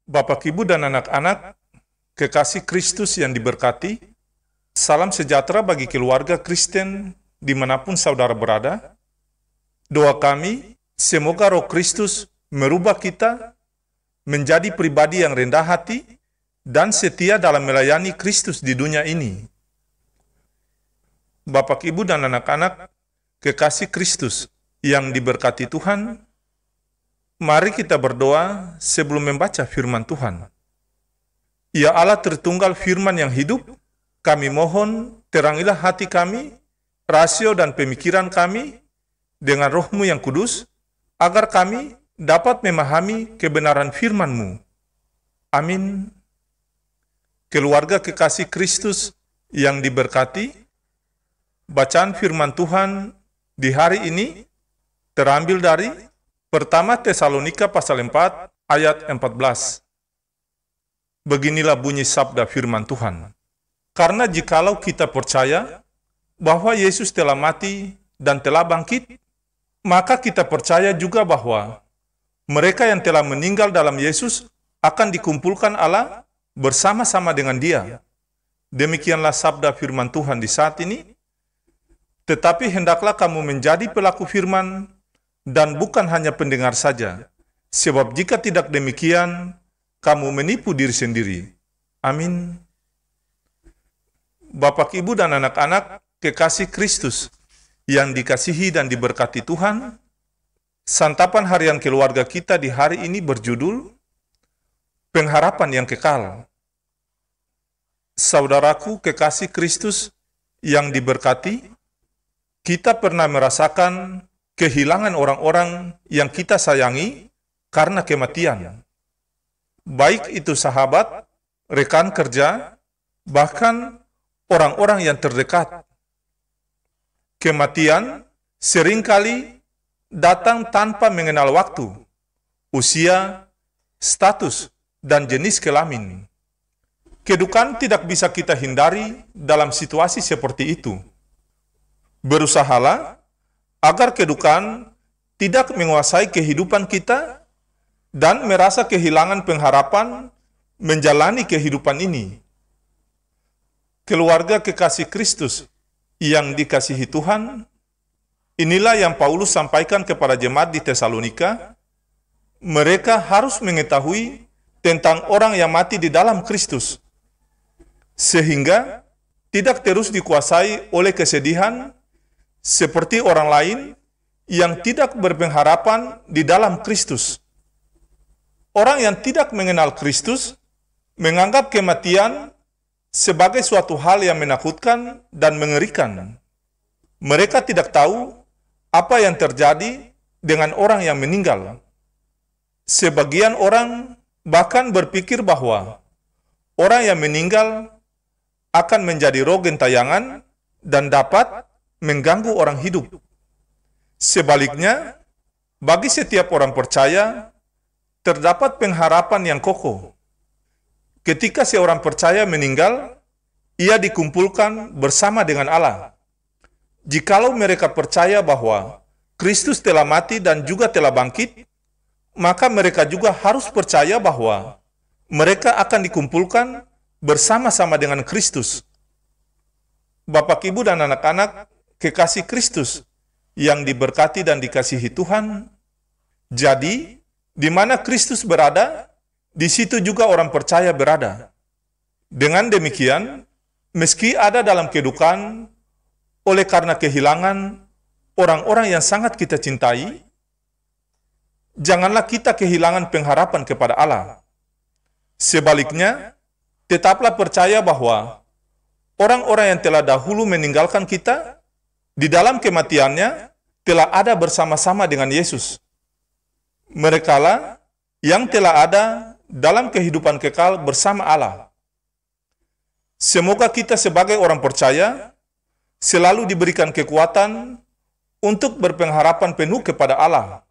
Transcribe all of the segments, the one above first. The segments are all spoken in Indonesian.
Bapak, Ibu, dan anak-anak, kekasih Kristus yang diberkati, salam sejahtera bagi keluarga Kristen dimanapun saudara berada. Doa kami, semoga Roh Kristus merubah kita menjadi pribadi yang rendah hati dan setia dalam melayani Kristus di dunia ini. Bapak, Ibu, dan anak-anak, kekasih Kristus yang diberkati Tuhan, mari kita berdoa sebelum membaca firman Tuhan. Ya Allah Tritunggal firman yang hidup, kami mohon terangilah hati kami, rasio dan pemikiran kami dengan Roh-Mu yang kudus, agar kami dapat memahami kebenaran firman-Mu. Amin. Keluarga kekasih Kristus yang diberkati, bacaan firman Tuhan di hari ini terambil dari Pertama Tesalonika pasal 4 ayat 14. Beginilah bunyi sabda firman Tuhan. Karena jikalau kita percaya bahwa Yesus telah mati dan telah bangkit, maka kita percaya juga bahwa mereka yang telah meninggal dalam Yesus akan dikumpulkan Allah bersama-sama dengan Dia. Demikianlah sabda firman Tuhan di saat ini. Tetapi hendaklah kamu menjadi pelaku firman dan bukan hanya pendengar saja. Sebab jika tidak demikian, kamu menipu diri sendiri. Amin. Bapak, Ibu, dan anak-anak, kekasih Kristus yang dikasihi dan diberkati Tuhan, santapan harian keluarga kita di hari ini berjudul Pengharapan yang Kekal. Saudaraku kekasih Kristus yang diberkati, kita pernah merasakan kehilangan orang-orang yang kita sayangi karena kematian. Baik itu sahabat, rekan kerja, bahkan orang-orang yang terdekat. Kematian seringkali datang tanpa mengenal waktu, usia, status, dan jenis kelamin. Kedukaan tidak bisa kita hindari dalam situasi seperti itu. Berusahalah agar kedukaan tidak menguasai kehidupan kita dan merasa kehilangan pengharapan menjalani kehidupan ini. Keluarga kekasih Kristus yang dikasihi Tuhan, inilah yang Paulus sampaikan kepada jemaat di Tesalonika. Mereka harus mengetahui tentang orang yang mati di dalam Kristus, sehingga tidak terus dikuasai oleh kesedihan seperti orang lain yang tidak berpengharapan di dalam Kristus. Orang yang tidak mengenal Kristus menganggap kematian sebagai suatu hal yang menakutkan dan mengerikan. Mereka tidak tahu apa yang terjadi dengan orang yang meninggal. Sebagian orang bahkan berpikir bahwa orang yang meninggal akan menjadi roh gentayangan dan dapat mengganggu orang hidup. Sebaliknya, bagi setiap orang percaya, terdapat pengharapan yang kokoh. Ketika seorang percaya meninggal, ia dikumpulkan bersama dengan Allah. Jikalau mereka percaya bahwa Kristus telah mati dan juga telah bangkit, maka mereka juga harus percaya bahwa mereka akan dikumpulkan bersama-sama dengan Kristus. Bapak, Ibu, dan anak-anak, kekasih Kristus yang diberkati dan dikasihi Tuhan, jadi di mana Kristus berada, di situ juga orang percaya berada. Dengan demikian, meski ada dalam kedukaan oleh karena kehilangan orang-orang yang sangat kita cintai, janganlah kita kehilangan pengharapan kepada Allah. Sebaliknya, tetaplah percaya bahwa orang-orang yang telah dahulu meninggalkan kita, di dalam kematiannya telah ada bersama-sama dengan Yesus. Merekalah yang telah ada dalam kehidupan kekal bersama Allah. Semoga kita sebagai orang percaya selalu diberikan kekuatan untuk berpengharapan penuh kepada Allah.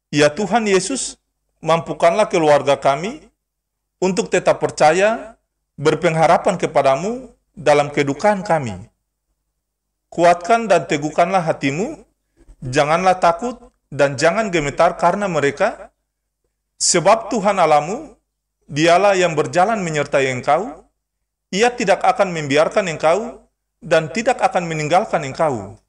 Ya Tuhan Yesus, mampukanlah keluarga kami untuk tetap percaya, berpengharapan kepadamu dalam kedukaan kami. Kuatkan dan teguhkanlah hatimu, janganlah takut dan jangan gemetar karena mereka, Sebab Tuhan Allahmu, Dialah yang berjalan menyertai engkau, Ia tidak akan membiarkan engkau dan tidak akan meninggalkan engkau.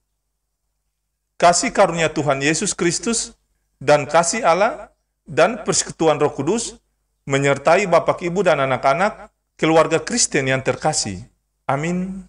Kasih karunia Tuhan Yesus Kristus dan kasih Allah dan persekutuan Roh Kudus menyertai Bapak, Ibu, dan anak-anak keluarga Kristen yang terkasih. Amin.